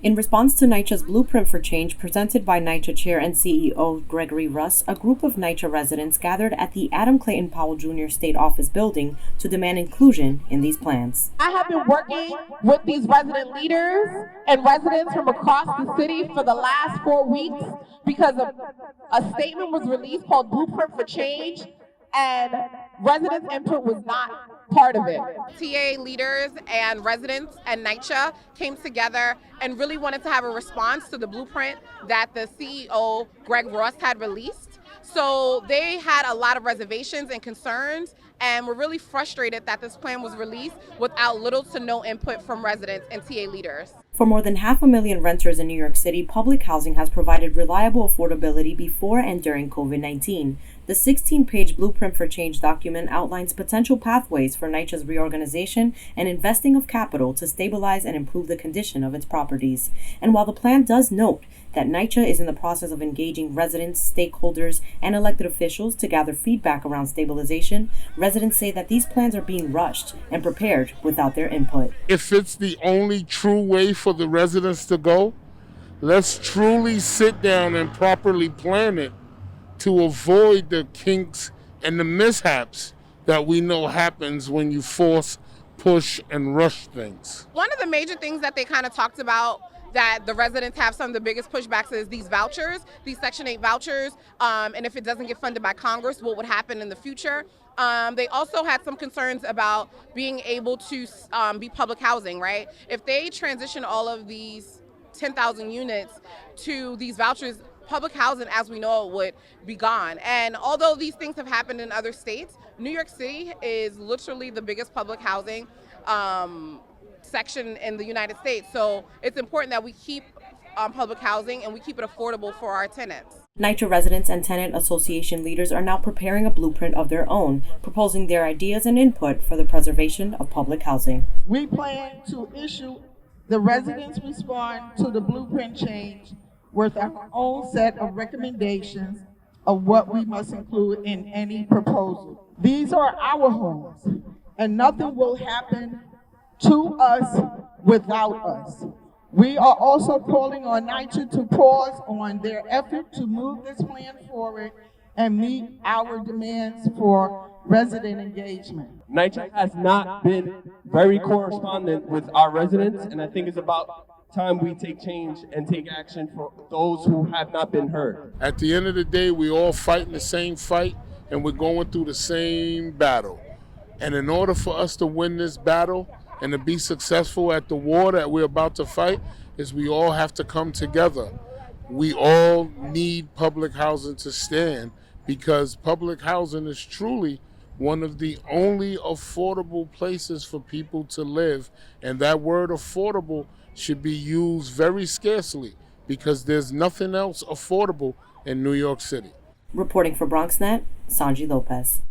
In response to NYCHA's Blueprint for Change presented by NYCHA Chair and CEO Gregory Russ, a group of NYCHA residents gathered at the Adam Clayton Powell Jr. State Office building to demand inclusion in these plans. I have been working with these resident leaders and residents from across the city for the last 4 weeks because a statement was released called Blueprint for Change, and residents' input was not part of it. TA leaders and residents and NYCHA came together and really wanted to have a response to the blueprint that the CEO, Greg Ross, had released. So they had a lot of reservations and concerns, and were really frustrated that this plan was released without little to no input from residents and TA leaders. For more than 500,000 renters in New York City, public housing has provided reliable affordability before and during COVID-19. The 16-page Blueprint for Change document outlines potential pathways for NYCHA's reorganization and investing of capital to stabilize and improve the condition of its properties. And while the plan does note that NYCHA is in the process of engaging residents, stakeholders, and elected officials to gather feedback around stabilization, residents say that these plans are being rushed and prepared without their input. If it's the only true way for the residents to go, let's truly sit down and properly plan it to avoid the kinks and the mishaps that we know happens when you force, push, and rush things. One of the major things that they kind of talked about that the residents have some of the biggest pushbacks is these vouchers, these Section 8 vouchers, and if it doesn't get funded by Congress, what would happen in the future. They also had some concerns about being able to be public housing, right? If they transition all of these 10,000 units to these vouchers, public housing as we know it would be gone. And although these things have happened in other states, New York City is literally the biggest public housing section in the United States. So it's important that we keep public housing and we keep it affordable for our tenants. NYCHA residents and tenant association leaders are now preparing a blueprint of their own, proposing their ideas and input for the preservation of public housing. We plan to issue the residents' respond to the blueprint change with our own set of recommendations of what we must include in any proposal. These are our homes, and nothing will happen to us without us. We are also calling on NYCHA to pause on their effort to move this plan forward and meet our demands for resident engagement. NYCHA has not been very correspondent with our residents, and I think it's about time we take change and take action for those who have not been heard. At the end of the day, we all fighting the same fight and we're going through the same battle. And in order for us to win this battle and to be successful at the war that we're about to fight, is we all have to come together. We all need public housing to stand, because public housing is truly one of the only affordable places for people to live. And that word affordable should be used very scarcely, because there's nothing else affordable in New York City. Reporting for BronxNet, Sonyi Lopez.